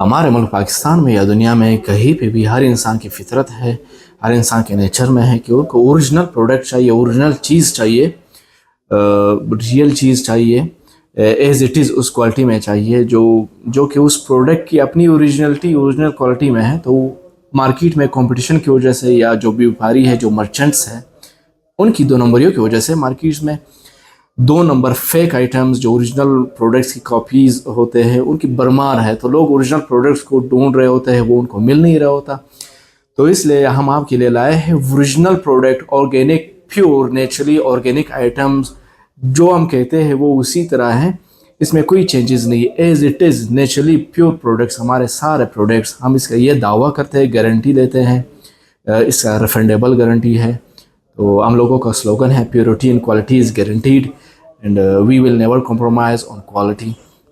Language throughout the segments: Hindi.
हमारे मुल्क पाकिस्तान में या दुनिया में कहीं पे भी हर इंसान की फितरत है, हर इंसान के नेचर में है कि उनको ओरिजिनल प्रोडक्ट चाहिए, ओरिजिनल चीज़ चाहिए, रियल चीज़ चाहिए, एज इट इज़ उस क्वालिटी में चाहिए जो जो कि उस प्रोडक्ट की अपनी ओरिजिनलिटी ओरिजिनल क्वालिटी में है। तो मार्केट में कंपटीशन की वजह से या जो व्यापारी है, जो मर्चेंट्स हैं, उनकी दो नंबरियों की वजह से मार्केट में दो नंबर फेक आइटम्स जो ओरिजिनल प्रोडक्ट्स की कॉपीज होते हैं उनकी भरमार है। तो लोग ओरिजिनल प्रोडक्ट्स को ढूंढ रहे होते हैं, वो उनको मिल नहीं रहा होता। तो इसलिए हम आपके लिए लाए हैं original product, organic, pure, naturally organic items. जो हम कहते हैं वो उसी तरह है, इसमें कोई चेंजेस नहीं है, as it is naturally pure products. हमारे सारे प्रोडक्ट्स, हम इसका ये दावा करते हैं, गारंटी देते हैं, इसका रिफंडेबल गारंटी है। तो हम लोगों का स्लोगन है purity and quality is guaranteed and we will never compromise on quality.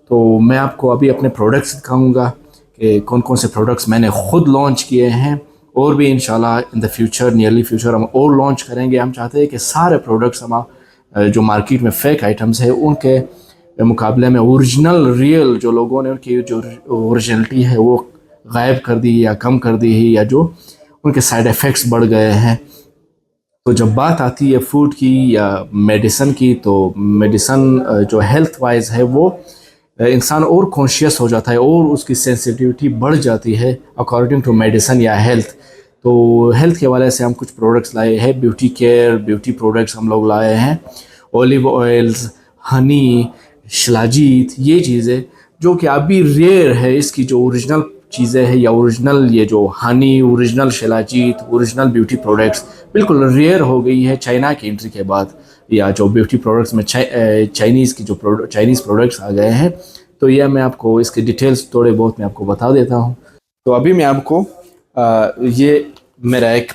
तो मैं आपको अभी अपने प्रोडक्ट्स दिखाऊंगा कि कौन कौन से प्रोडक्ट्स मैंने खुद लॉन्च किए हैं, और भी इंशाल्लाह in the future, nearly future हम और लॉन्च करेंगे। हम चाहते हैं कि सारे प्रोडक्ट्स हम जो मार्केट में फेक आइटम्स है उनके मुकाबले में ओरिजिनल, रियल, जो लोगों ने उनकी जो ओरिजिनलिटी है वो गायब कर दी या कम कर दी है, या जो उनके साइड इफ़ेक्ट्स बढ़ गए हैं। तो जब बात आती है फूड की या मेडिसन की, तो मेडिसन जो हेल्थ वाइज है वो इंसान और कॉन्शियस हो जाता है और उसकी सेंसिटिविटी बढ़ जाती है अकॉर्डिंग टू मेडिसन या हेल्थ। तो हेल्थ के हवाले से हम कुछ प्रोडक्ट्स लाए हैं, ब्यूटी केयर, ब्यूटी प्रोडक्ट्स हम लोग लाए हैं, ऑलिव ऑयल्स, हनी, शिलाजीत, ये चीज़ें जो कि अभी रेयर है। इसकी जो ओरिजिनल चीज़ें हैं या ओरिजिनल ये जो Honey, original shilajit, original beauty products बिल्कुल रेयर हो गई है चाइना की एंट्री के बाद, या जो ब्यूटी प्रोडक्ट्स में चाइनीज़ की जो चाइनीज़ प्रोडक्ट्स आ गए हैं। तो यह मैं आपको इसके डिटेल्स थोड़े बहुत मैं आपको बता देता हूँ। तो अभी मैं आपको ये मेरा एक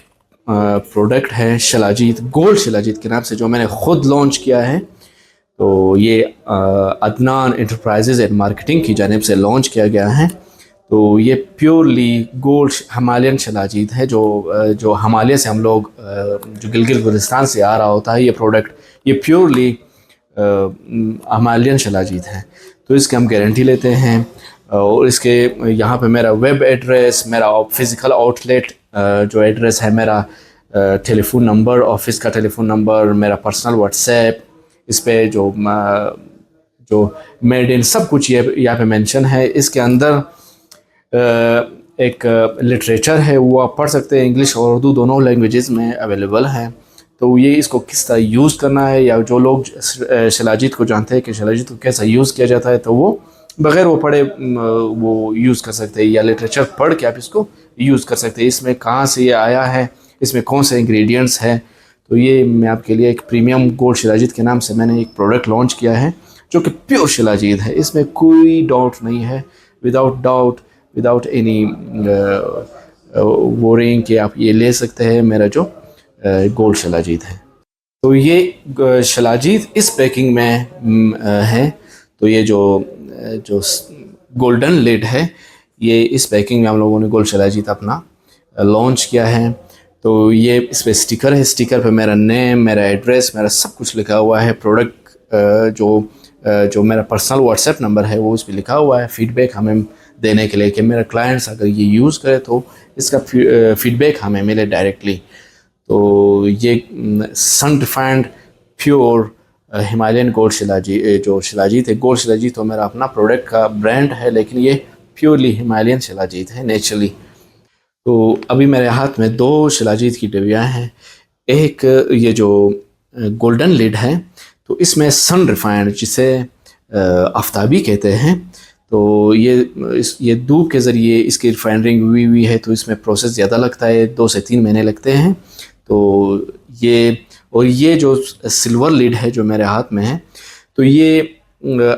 प्रोडक्ट है शिलाजीत, गोल्ड शिलाजीत के नाम से, जो मैंने खुद लॉन्च किया है। तो ये अदनान एंटरप्राइजेज एंड मार्केटिंग की जानिब से लॉन्च किया गया है। तो ये प्योरली गोल्ड हिमालयन शिलाजीत है, जो हिमालय से हम लोग जो गिलगित बल्तिस्तान से आ रहा होता है ये प्रोडक्ट, ये प्योरली हिमालयन शिलाजीत है। तो इसकी हम गारंटी लेते हैं। और इसके यहाँ पे मेरा वेब एड्रेस, मेरा फिज़िकल आउटलेट जो एड्रेस है, मेरा टेलीफोन नंबर, ऑफिस का टेलीफोन नंबर, मेरा पर्सनल व्हाट्सएप, इस पे जो मेड इन सब कुछ ये यहाँ पे मेंशन है। इसके अंदर एक लिटरेचर है, वो आप पढ़ सकते हैं, इंग्लिश और उर्दू दोनों लैंग्वेजेस में अवेलेबल है। तो ये इसको किस तरह यूज़ करना है, या जो लोग शिलाजीत को जानते हैं कि शिलाजीत को कैसा यूज़ किया जाता है, तो वो बग़ैर वो पढ़े वो यूज़ कर सकते हैं, या लिटरेचर पढ़ के आप इसको यूज़ कर सकते हैं। इसमें कहाँ से ये आया है, इसमें कौन से इंग्रेडिएंट्स हैं। तो ये मैं आपके लिए एक प्रीमियम गोल्ड शिलाजीत के नाम से मैंने एक प्रोडक्ट लॉन्च किया है जो कि प्योर शिलाजीत है, इसमें कोई डाउट नहीं है, विदाउट डाउट, विदाउट एनी वोरिंग कि आप ये ले सकते हैं मेरा जो गोल्ड शिलाजीत है। तो ये शिलाजीत इस पैकिंग में है। तो ये जो गोल्डन लिड है, ये इस पैकिंग में हम लोगों ने गोल्ड शिलाजीत अपना लॉन्च किया है। तो ये इस पर स्टिकर है, स्टिकर पे मेरा नेम, मेरा एड्रेस, मेरा सब कुछ लिखा हुआ है। प्रोडक्ट जो मेरा पर्सनल व्हाट्सएप नंबर है वो उस पर लिखा हुआ है, फीडबैक हमें देने के लिए कि मेरे क्लाइंट्स अगर ये यूज़ करें तो इसका फीडबैक हमें मिले डायरेक्टली। तो ये sun refined pure Himalayan gold shilajit, जो शिलाजीत है, गोल्ड शिलाजीत तो मेरा अपना प्रोडक्ट का ब्रांड है, लेकिन ये प्योरली हिमालयन शिलाजीत है, नेचुरली। तो अभी मेरे हाथ में दो शिलाजीत की डिबियाँ हैं। एक ये जो गोल्डन लिड है, तो इसमें सन रिफाइंड, जिसे आफ्ताबी कहते हैं, तो ये धूप के ज़रिए इसकी रिफाइनरिंग हुई हुई है, तो इसमें प्रोसेस ज़्यादा लगता है, 2 से 3 महीने लगते हैं। तो ये जो सिल्वर लिड है जो मेरे हाथ में है, तो ये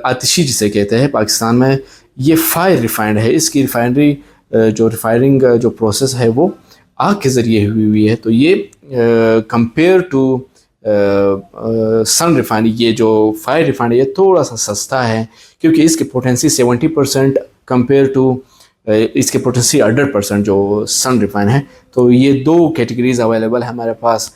आतिशी जिसे कहते हैं पाकिस्तान में, ये फायर रिफाइंड है। इसकी रिफाइनरी जो रिफाइनिंग जो प्रोसेस है वो आग के ज़रिए हुई हुई है। तो ये कंपेयर टू सन रिफाइंड, ये जो फायर रिफाइंड ये थोड़ा सा सस्ता है, क्योंकि इसकी पोटेंसी 70% कंपेयर टू इसके पोटेंसी 100% जो सन रिफाइंड है। तो ये दो कैटेगरीज अवेलेबल है हमारे पास।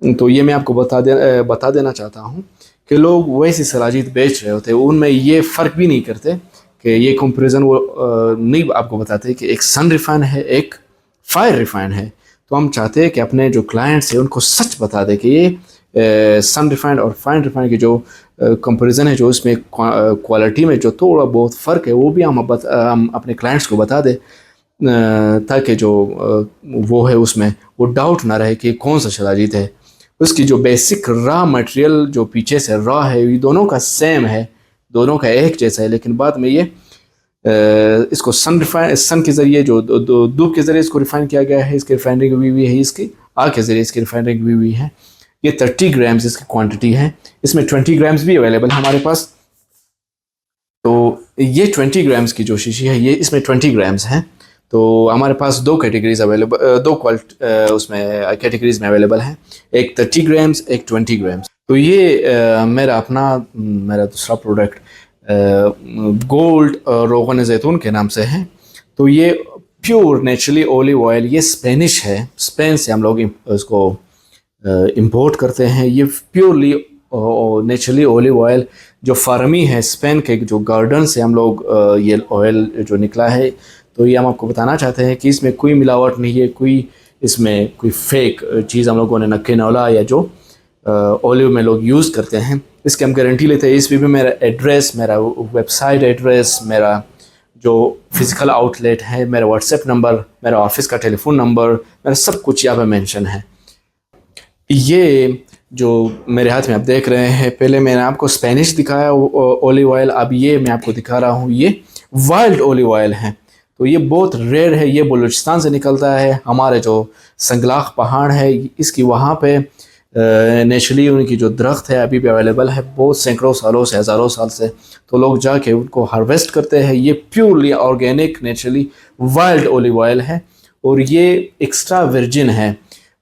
तो ये मैं आपको बता देना चाहता हूँ कि लोग वैसी शिलाजीत बेच रहे होते हैं, उनमें ये फ़र्क भी नहीं करते कि ये कंपैरिजन वो नहीं आपको बताते कि एक सन रिफाइन है, एक फायर रिफाइन है। तो हम चाहते हैं कि अपने जो क्लाइंट्स हैं उनको सच बता दें कि ये सन रिफाइंड और फाइन रिफाइंड की जो कंपैरिजन है, जो इसमें क्वालिटी में जो थोड़ा बहुत फ़र्क है, वो भी हम अपने क्लाइंट्स को बता दें, ताकि जो वो है उसमें वो डाउट ना रहे कि कौन सा शिलाजीत है। उसकी जो बेसिक रॉ मटेरियल जो पीछे से रॉ है, ये दोनों का सेम है, दोनों का एक जैसा है, लेकिन बाद में ये इसको सन के ज़रिए जो धूप के ज़रिए इसको रिफाइन किया गया है, इसकी रिफाइनरिंग हुई हुई है, इसकी आग के ज़रिए इसकी रिफाइनरिंग हुई हुई है। ये 30 ग्राम्स इसकी क्वांटिटी है, इसमें 20 ग्राम्स भी अवेलेबल है हमारे पास। तो ये 20 ग्राम्स की जो शीशी है, ये इसमें 20 ग्राम्स हैं। तो हमारे पास दो कैटेगरीज अवेलेबल, दो उसमें कैटेगरीज में अवेलेबल हैं, एक 30 ग्राम्स, एक 20 ग्राम्स। तो ये मेरा दूसरा प्रोडक्ट गोल्ड रोगन ज़ैतून के नाम से है। तो ये प्योर नेचुरली ओलिव ऑयल, ये स्पेनिश है, स्पेन से हम लोग इसको इंपोर्ट करते हैं। ये प्योरली नेचुरली ओलिव ऑयल जो फार्मी है स्पेन के जो गार्डन से हम लोग ये ऑयल जो निकला है। तो ये हम आपको बताना चाहते हैं कि इसमें कोई मिलावट नहीं है, इसमें कोई फेक चीज़ हम लोगों ने नकेनौला या जो ओलिव में लोग यूज़ करते हैं, इसकी हम गारंटी लेते हैं। इस भी मेरा एड्रेस, मेरा वेबसाइट एड्रेस, मेरा जो फिज़िकल आउटलेट है, मेरा व्हाट्सएप नंबर, मेरा ऑफिस का टेलीफोन नंबर, मेरा सब कुछ यहाँ पे मेंशन है। ये जो मेरे हाथ में आप देख रहे हैं, पहले मैंने आपको स्पेनिश दिखाया ओलिव ऑयल, अब ये मैं आपको दिखा रहा हूँ, ये वाइल्ड ओलिव ऑयल है। तो ये बहुत रेयर है, ये बलूचिस्तान से निकलता है। हमारे जो संगलाख पहाड़ है, इसकी वहाँ पे नेचुरली उनकी जो दरख्त है अभी भी अवेलेबल है, बहुत सैकड़ों सालों से, हज़ारों साल से। तो लोग जाके उनको हार्वेस्ट करते हैं। ये purely organic naturally wild olive oil है, और ये एक्स्ट्रा वर्जिन है,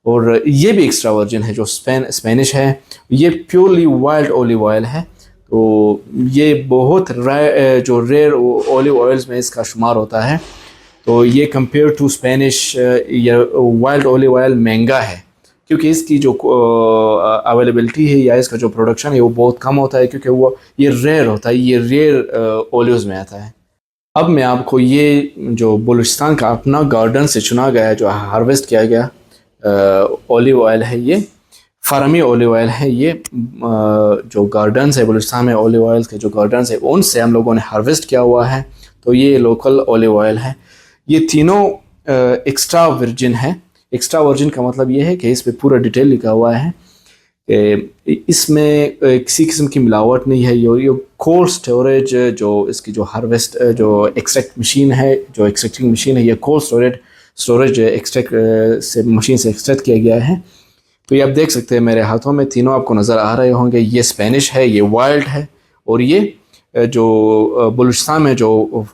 और ये भी एक्स्ट्रा वर्जिन है जो स्पेनिश है। ये प्योरली वाइल्ड ओलिव ऑयल है। तो ये बहुत जो रेयर ओलिव ऑयल्स में इसका शुमार होता है। तो ये कंपेयर टू स्पेनिश या वाइल्ड ओलिव ऑयल महंगा है, क्योंकि इसकी जो अवेलेबिलिटी है या इसका जो प्रोडक्शन है वो बहुत कम होता है, क्योंकि वो ये रेयर होता है, ये रेयर ओलिव्स में आता है। अब मैं आपको ये जो बलूचिस्तान का अपना गार्डन से चुना गया है, जो हार्वेस्ट किया गया ओलिव ऑयल है, ये फार्मी ओलिव ऑयल है। ये जो गार्डन्स है बलूचिस्तान में, ओलिव ऑयल के जो गार्डन्स है, उनसे हम लोगों ने हार्वेस्ट किया हुआ है। तो ये लोकल ओलिव ऑयल है। ये तीनों एक्स्ट्रा वर्जिन है। एक्स्ट्रा वर्जिन का मतलब ये है कि इस पे पूरा डिटेल लिखा हुआ है, इसमें किसी किस्म की मिलावट नहीं है। ये कोल्ड स्टोरेज जो इसकी जो हार्वेस्ट जो एक्सट्रैक्ट मशीन है, जो एक्सट्रैक्टिंग मशीन है, ये कोल्ड स्टोरेज एक्सट्रैक्ट से मशीन से एक्सट्रैक्ट किया गया है। तो ये आप देख सकते हैं मेरे हाथों में तीनों आपको नज़र आ रहे होंगे। ये स्पेनिश है, ये वाइल्ड है, और ये जो बलूचिस्तान में जो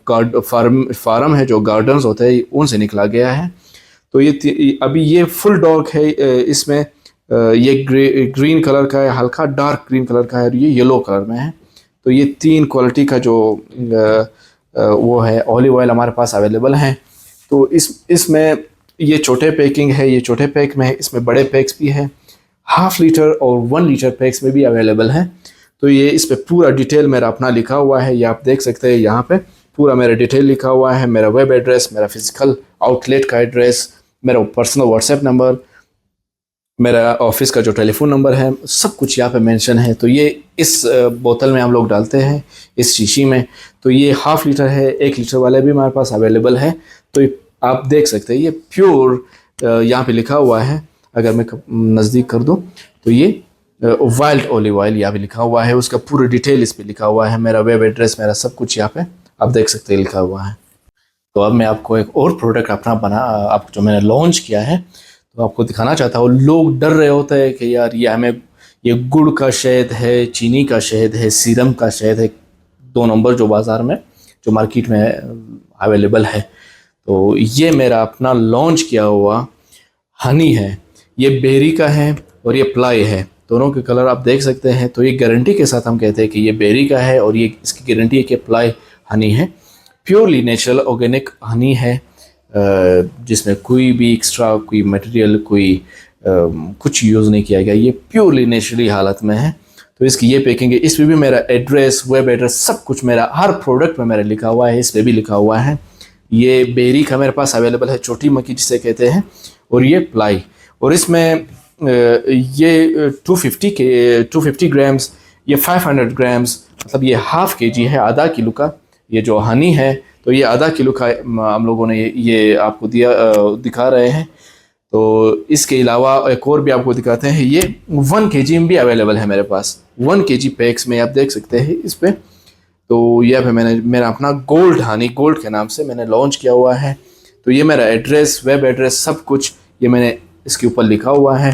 फार्म है, जो गार्डन्स होते हैं, उनसे निकला गया है। तो ये अभी ये फुल डॉग है, इसमें ये ग्रीन कलर का है, हल्का डार्क ग्रीन कलर का है, और ये येलो कलर में है। तो ये तीन क्वालिटी का जो वो है ओलिव ऑयल हमारे पास अवेलेबल है। तो इसमें ये छोटे पैकिंग है, ये छोटे पैक में है, इसमें बड़े पैक्स भी है, ½ लीटर और 1 लीटर पैक्स में भी अवेलेबल है। तो ये इस पर पूरा डिटेल मेरा अपना लिखा हुआ है, ये आप देख सकते हैं। यहाँ पे पूरा मेरा डिटेल लिखा हुआ है, मेरा वेब एड्रेस, मेरा फिजिकल आउटलेट का एड्रेस, मेरा पर्सनल व्हाट्सएप नंबर, मेरा ऑफिस का जो टेलीफोन नंबर है, सब कुछ यहाँ पे मेंशन है। तो ये इस बोतल में हम लोग डालते हैं, इस शीशी में। तो ये ½ लीटर है, 1 लीटर वाले भी हमारे पास अवेलेबल है। तो आप देख सकते हैं ये प्योर यहाँ पे लिखा हुआ है। अगर मैं नज़दीक कर दूँ तो ये वाइल्ड ओलिव ऑयल यहाँ पे लिखा हुआ है, उसका पूरा डिटेल इस पे लिखा हुआ है, मेरा वेब एड्रेस, मेरा सब कुछ यहाँ पे आप देख सकते हैं लिखा हुआ है। तो अब मैं आपको एक और प्रोडक्ट आप जो मैंने लॉन्च किया है, तो आपको दिखाना चाहता हूँ। लोग डर रहे होते हैं कि यार ये गुड़ का शहद है, चीनी का शहद है, सीरम का शहद है, 2 नंबर जो बाज़ार में जो मार्केट में अवेलेबल है। तो ये मेरा अपना लॉन्च किया हुआ हनी है, ये बेरी का है और ये प्लाई है, दोनों के कलर आप देख सकते हैं। तो ये गारंटी के साथ हम कहते हैं कि ये बेरी का है, और ये इसकी गारंटी है कि प्लाई हनी है। प्योरली नेचुरल ऑर्गेनिक हनी है, जिसमें कोई भी एक्स्ट्रा कोई मटेरियल, कोई कुछ यूज़ नहीं किया गया। ये प्योरली नेचुरली हालत में है। तो इसकी ये पैकिंग है। इस पे भी मेरा एड्रेस, वेब एड्रेस, सब कुछ मेरा हर प्रोडक्ट में मेरा लिखा हुआ है। इस पे भी लिखा हुआ है। ये बेरी का मेरे पास अवेलेबल है, छोटी मक्की जिसे कहते हैं, और ये प्लाई। और इसमें ये 250 ग्राम्स, ये 500 ग्राम्स, मतलब ये हाफ केजी है, आधा किलो का। ये जो हनी है तो ये आधा किलो का हम लोगों ने ये आपको दिखा रहे हैं। तो इसके अलावा एक और भी आपको दिखाते हैं। ये 1 केजी में भी अवेलेबल है मेरे पास, 1 केजी पैक्स में आप देख सकते हैं इस पे। तो यह पे मैंने मेरा अपना गोल्ड हनी, गोल्ड के नाम से मैंने लॉन्च किया हुआ है। तो ये मेरा एड्रेस, वेब एड्रेस, सब कुछ ये मैंने इसके ऊपर लिखा हुआ है।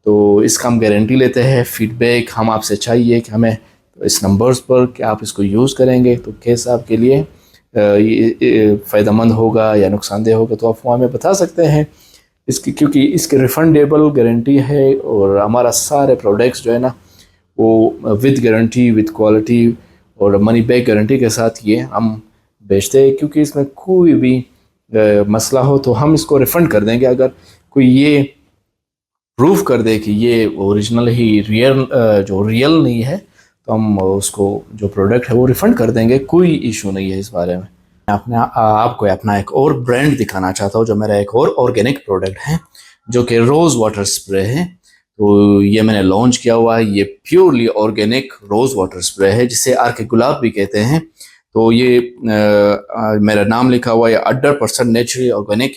तो इसका हम गारंटी लेते हैं। फीडबैक हम आपसे चाहिए कि हमें तो इस नंबर्स पर कि आप इसको यूज़ करेंगे तो कैसा आपके लिए फ़ायदेमंद होगा या नुकसानदेह होगा, तो आप वो हमें बता सकते हैं इसकी, क्योंकि इसकी रिफ़ंडेबल गारंटी है। और हमारा सारे प्रोडक्ट्स जो है ना वो विद गारंटी, विद क्वालिटी और मनी बैक गारंटी के साथ ये हम बेचते हैं। क्योंकि इसमें कोई भी मसला हो तो हम इसको रिफ़ंड कर देंगे। अगर कोई ये प्रूफ कर दे कि ये ओरिजिनल ही रियल नहीं है तो हम उसको जो प्रोडक्ट है वो रिफ़ंड कर देंगे, कोई इशू नहीं है इस बारे में। मैं आपको अपना एक और ब्रांड दिखाना चाहता हूँ, जो मेरा एक और ऑर्गेनिक प्रोडक्ट है, जो कि रोज़ वाटर स्प्रे है। तो ये मैंने लॉन्च किया हुआ है। ये purely organic rose water spray है, जिसे आर्के गुलाब भी कहते हैं। तो ये मेरा नाम लिखा हुआ है 100% नेचुरली ऑर्गेनिक।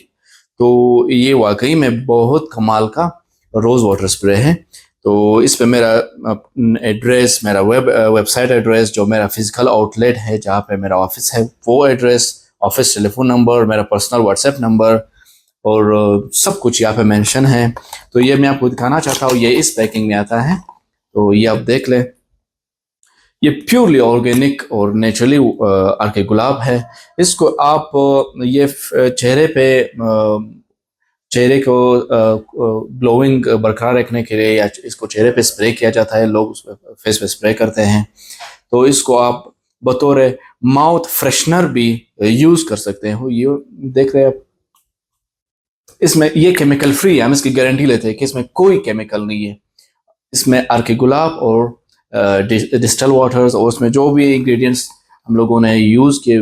तो ये वाकई में बहुत कमाल का रोज़ वाटर स्प्रे है। तो इस पे मेरा एड्रेस, मेरा वेबसाइट एड्रेस, जो मेरा फिजिकल आउटलेट है जहाँ पे मेरा ऑफिस है, वो एड्रेस, ऑफिस टेलीफोन नंबर, मेरा पर्सनल व्हाट्सएप नंबर और सब कुछ यहाँ पे मेंशन है। तो ये मैं आपको दिखाना चाहता हूँ। ये इस पैकिंग में आता है, तो ये आप देख लें। ये प्योरली ऑर्गेनिक और नेचुरली आर्के गुलाब है। इसको आप ये चेहरे को ग्लोइंग बरकरार रखने के लिए, या इसको चेहरे पे स्प्रे किया जाता है, लोग उस पे फेस पे स्प्रे करते हैं। तो इसको आप बतौर माउथ फ्रेशनर भी यूज़ कर सकते हैं। ये देख रहे हैं आप, इसमें ये केमिकल फ्री है। हम इसकी गारंटी लेते हैं कि इसमें कोई केमिकल नहीं है। इसमें आर्के गुलाब और डिस्टल वाटर्स और उसमें जो भी इंग्रेडिएंट्स हम लोगों ने यूज़ किए